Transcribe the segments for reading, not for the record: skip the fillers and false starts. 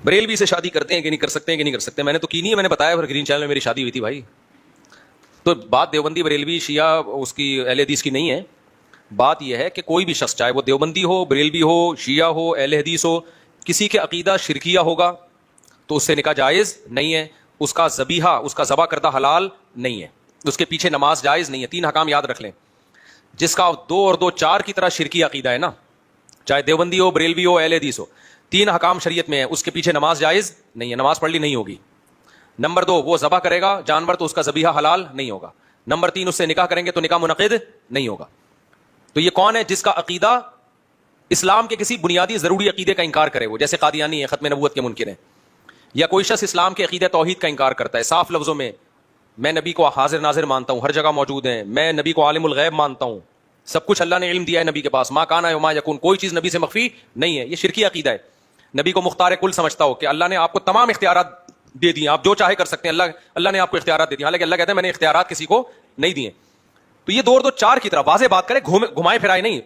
بریلوی سے شادی کرتے ہیں کہ نہیں کر سکتے ہیں کہ نہیں کر سکتے؟ میں نے تو کی نہیں ہے، میں نے بتایا پھر گرین چینل میں میری شادی ہوئی تھی بھائی. تو بات دیوبندی بریلوی شیعہ اس کی اہل حدیث کی نہیں ہے. بات یہ ہے کہ کوئی بھی شخص، چاہے وہ دیوبندی ہو، بریلوی ہو، شیعہ ہو، اہل حدیث ہو، کسی کے عقیدہ شرکیہ ہوگا تو اس سے نکاح جائز نہیں ہے، اس کا ذبیحہ، اس کا ذبح کردہ حلال نہیں ہے، اس کے پیچھے نماز جائز نہیں ہے. 3 احکام یاد رکھ لیں. جس کا 2 اور 2 4 کی طرح شرکی عقیدہ ہے نا، چاہے دیوبندی ہو، بریلوی ہو، اہل حدیث ہو، 3 احکام شریعت میں ہے، اس کے پیچھے نماز جائز نہیں ہے، نماز پڑھ لی نہیں ہوگی. نمبر 2، وہ ذبح کرے گا جانور تو اس کا ذبیحہ حلال نہیں ہوگا. نمبر 3، اس سے نکاح کریں گے تو نکاح منعقد نہیں ہوگا. تو یہ کون ہے جس کا عقیدہ اسلام کے کسی بنیادی ضروری عقیدے کا انکار کرے؟ وہ جیسے قادیانی ہے، ختم نبوت کے منکر ہیں، یا کوئی شخص اسلام کے عقیدہ توحید کا انکار کرتا ہے صاف لفظوں میں، میں نبی کو حاضر ناظر مانتا ہوں، ہر جگہ موجود ہیں، میں نبی کو عالم الغیب مانتا ہوں، سب کچھ اللہ نے علم دیا ہے نبی کے پاس، ما کانا وما یکون، کوئی چیز نبی سے مخفی نہیں ہے. یہ شرکی عقیدہ ہے. نبی کو مختار کل سمجھتا ہو کہ اللہ نے آپ کو تمام اختیارات دے دیے، آپ جو چاہے کر سکتے ہیں، اللہ نے آپ کو اختیارات دے دیے، حالانکہ اللہ کہتا ہے میں نے اختیارات کسی کو نہیں دیے. تو یہ 2 اور 2 4 کی طرح واضح بات کرے، گھمائے پھرائے نہیں.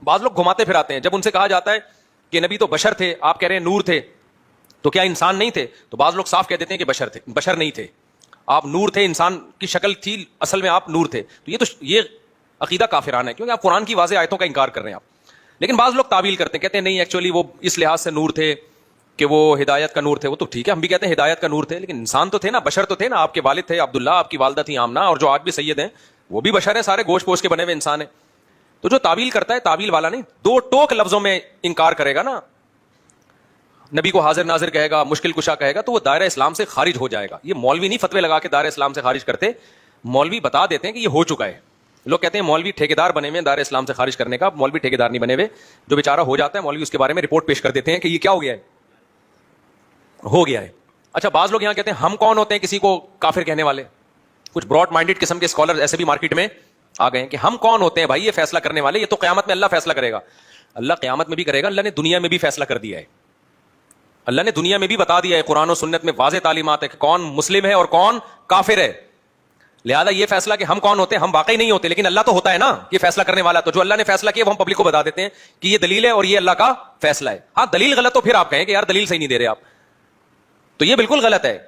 بعض لوگ گھماتے پھراتے ہیں. جب ان سے کہا جاتا ہے کہ نبی تو بشر تھے، آپ کہہ رہے ہیں نور تھے، تو کیا انسان نہیں تھے؟ تو بعض لوگ صاف کہہ دیتے ہیں کہ بشر تھے، بشر نہیں تھے، آپ نور تھے، انسان کی شکل تھی، اصل میں آپ نور تھے. تو یہ عقیدہ کافرانہ ہے، کیونکہ آپ قرآن کی واضح آیتوں کا انکار کر رہے ہیں آپ. لیکن بعض لوگ تعویل کرتے ہیں، کہتے ہیں نہیں ایکچولی وہ اس لحاظ سے نور تھے کہ وہ ہدایت کا نور تھے. وہ تو ٹھیک ہے، ہم بھی کہتے ہیں ہدایت کا نور تھے، لیکن انسان تو تھے نا، بشر تو تھے نا. آپ کے والد تھے عبداللہ، آپ کی والدہ تھی آمنہ، اور جو آج بھی سید ہیں وہ بھی بشر ہیں، سارے گوشت پوش کے بنے ہوئے انسان ہیں. تو جو تعویل کرتا ہے، تعویل والا نہیں، 2 ٹوک لفظوں میں انکار کرے گا نا، نبی کو حاضر ناظر کہے گا، مشکل کشا کہے گا، تو وہ دائرہ اسلام سے خارج ہو جائے گا. یہ مولوی نہیں فتوے لگا کے دائرہ اسلام سے خارج کرتے، مولوی بتا دیتے ہیں کہ یہ ہو چکا ہے. لوگ کہتے ہیں مولوی ٹھیکیدار بنے ہوئے دائرہ اسلام سے خارج کرنے کا. مولوی ٹھیکیدار نہیں بنے ہوئے، جو بیچارہ ہو جاتا ہے مولوی اس کے بارے میں رپورٹ پیش کر دیتے ہیں کہ یہ کیا ہو گیا ہے، ہو گیا ہے. اچھا، بعض لوگ یہاں کہتے ہیں ہم کون ہوتے ہیں کسی کو کافر کہنے والے؟ کچھ براڈ مائنڈیڈ قسم کے اسکالر ایسے بھی مارکیٹ میں آ گئے ہیں کہ ہم کون ہوتے ہیں بھائی یہ فیصلہ کرنے والے، یہ تو قیامت میں اللہ فیصلہ کرے گا. اللہ قیامت میں بھی کرے گا، اللہ نے دنیا میں بھی فیصلہ کر دیا ہے. اللہ نے دنیا میں بھی بتا دیا ہے، قرآن و سنت میں واضح تعلیمات ہے کہ کون مسلم ہے اور کون کافر ہے. لہذا یہ فیصلہ کہ ہم کون ہوتے ہیں، ہم واقعی نہیں ہوتے، لیکن اللہ تو ہوتا ہے نا یہ فیصلہ کرنے والا. تو جو اللہ نے فیصلہ کیا وہ ہم پبلک کو بتا دیتے ہیں کہ یہ دلیل ہے اور یہ اللہ کا فیصلہ ہے. ہاں دلیل غلط تو پھر آپ کہیں کہ یار دلیل صحیح نہیں دے رہے آپ، تو یہ بالکل غلط ہے.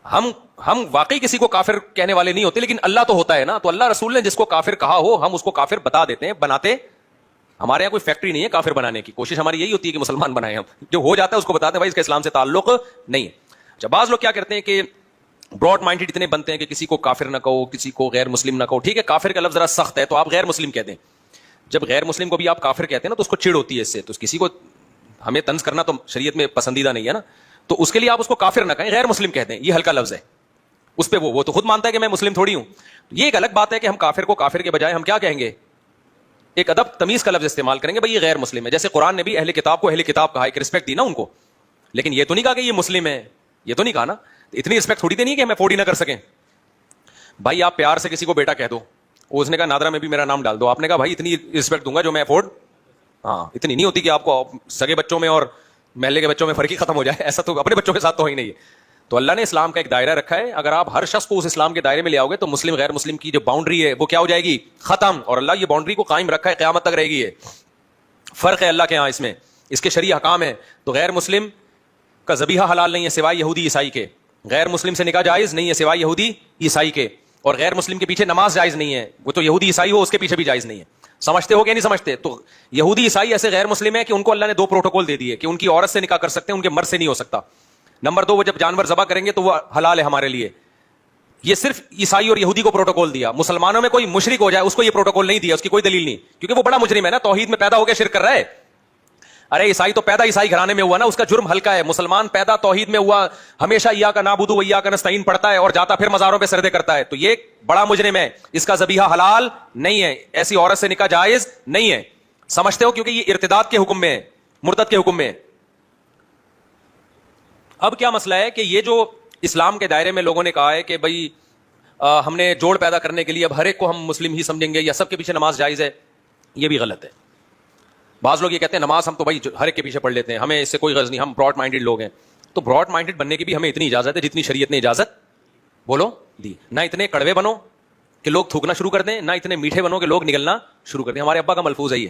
ہم واقعی کسی کو کافر کہنے والے نہیں ہوتے، لیکن اللہ تو ہوتا ہے نا. تو اللہ رسول نے جس کو کافر کہا ہو ہم اس کو کافر بتا دیتے ہیں، بناتے. ہمارے یہاں کوئی فیکٹری نہیں ہے کافر بنانے کی، کوشش ہماری یہی ہوتی ہے کہ مسلمان بنائیں. ہم جو ہو جاتا ہے اس کو بتاتے ہیں بھائی اس کا اسلام سے تعلق نہیں ہے. اچھا، بعض لوگ کیا کرتے ہیں کہ براڈ مائنڈیڈ اتنے بنتے ہیں کہ کسی کو کافر نہ کہو، کسی کو غیر مسلم نہ کہو. ٹھیک ہے، کافر کا لفظ ذرا سخت ہے تو آپ غیر مسلم کہتے ہیں. جب غیر مسلم کو بھی آپ کافر کہتے ہیں نا تو اس کو چڑ ہوتی ہے اس سے. تو کسی کو ہمیں طنز کرنا تو شریعت میں پسندیدہ نہیں ہے نا، تو اس کے لیے آپ اس کو کافر نہ کہیں، غیر مسلم کہتے ہیں. یہ ہلکا لفظ ہے، اس پہ وہ تو خود مانتا ہے کہ میں مسلم تھوڑی ہوں. یہ ایک الگ بات ہے کہ ہم کافر کو کافر کے بجائے ہم کیا کہیں گے، ایک ادب تمیز کا لفظ استعمال کریں گے، بھائی یہ غیر مسلم ہے. جیسے قرآن نے بھی اہل کتاب کو اہل کتاب کہا، ایک رسپیکٹ دی نا ان کو، لیکن یہ تو نہیں کہا کہ یہ مسلم ہے، یہ تو نہیں کہا نا. اتنی رسپیکٹ تھوڑی دینی ہے کہ ہم افورڈ ہی نہ کر سکیں. بھائی آپ پیار سے کسی کو بیٹا کہہ دو، اس نے کہا نادرا میں بھی میرا نام ڈال دو، آپ نے کہا بھائی اتنی رسپیکٹ دوں گا جو میں افورڈ، ہاں اتنی نہیں ہوتی کہ آپ کو سگے بچوں میں اور محلے کے بچوں میں فرق ہی ختم ہو جائے. ایسا تو اپنے بچوں کے ساتھ تو ہی نہیں ہے. تو اللہ نے اسلام کا ایک دائرہ رکھا ہے، اگر آپ ہر شخص کو اس اسلام کے دائرے میں لے آؤ گے تو مسلم غیر مسلم کی جو باؤنڈری ہے وہ کیا ہو جائے گی، ختم. اور اللہ یہ باؤنڈری کو قائم رکھا ہے، قیامت تک رہے گی. یہ فرق ہے اللہ کے ہاں، اس میں اس کے شرعی احکام ہے. تو غیر مسلم کا ذبیحہ حلال نہیں ہے سوائے یہودی عیسائی کے، غیر مسلم سے نکاح جائز نہیں ہے سوائے یہودی عیسائی کے، اور غیر مسلم کے پیچھے نماز جائز نہیں ہے، وہ تو یہودی عیسائی ہو اس کے پیچھے بھی جائز نہیں ہے. سمجھتے ہو کہ نہیں سمجھتے؟ تو یہودی عیسائی ایسے غیر مسلم ہے کہ ان کو اللہ نے 2 پروٹوکول دے دیے کہ ان کی عورت سے نکاح کر سکتے ہیں، ان کے مرد سے نہیں ہو سکتا. نمبر 2، وہ جب جانور ذبح کریں گے تو وہ حلال ہے ہمارے لیے. یہ صرف عیسائی اور یہودی کو پروٹوکول دیا. مسلمانوں میں کوئی مشرک ہو جائے اس کو یہ پروٹوکول نہیں دیا، اس کی کوئی دلیل نہیں، کیونکہ وہ بڑا مجرم ہے نا، توحید میں پیدا ہو کے شرک کر رہا ہے. ارے عیسائی تو پیدا عیسائی گھرانے میں ہوا نا، اس کا جرم ہلکا ہے. مسلمان پیدا توحید میں ہوا، ہمیشہ ایاک نعبد و ایاک نستعین پڑھتا ہے اور جاتا پھر مزاروں پہ سجدے کرتا ہے، تو یہ بڑا مجرم ہے، اس کا ذبیحہ حلال نہیں ہے، ایسی عورت سے نکاح جائز نہیں ہے. سمجھتے ہو؟ کیونکہ یہ ارتداد کے حکم میں ہے، مرتد کے حکم میں ہے. اب کیا مسئلہ ہے کہ یہ جو اسلام کے دائرے میں لوگوں نے کہا ہے کہ بھائی ہم نے جوڑ پیدا کرنے کے لیے اب ہر ایک کو ہم مسلم ہی سمجھیں گے یا سب کے پیچھے نماز جائز ہے، یہ بھی غلط ہے. بعض لوگ یہ کہتے ہیں نماز ہم تو بھائی ہر ایک کے پیچھے پڑھ لیتے ہیں، ہمیں اس سے کوئی غرض نہیں، ہم براڈ مائنڈیڈ لوگ ہیں. تو براڈ مائنڈیڈ بننے کی بھی ہمیں اتنی اجازت ہے جتنی شریعت نے اجازت بولو دی. نہ اتنے کڑوے بنو کہ لوگ تھوکنا شروع کر دیں، نہ اتنے میٹھے بنو کہ لوگ نگلنا شروع کر دیں. ہمارے ابا کا ملفوظ ہے یہ.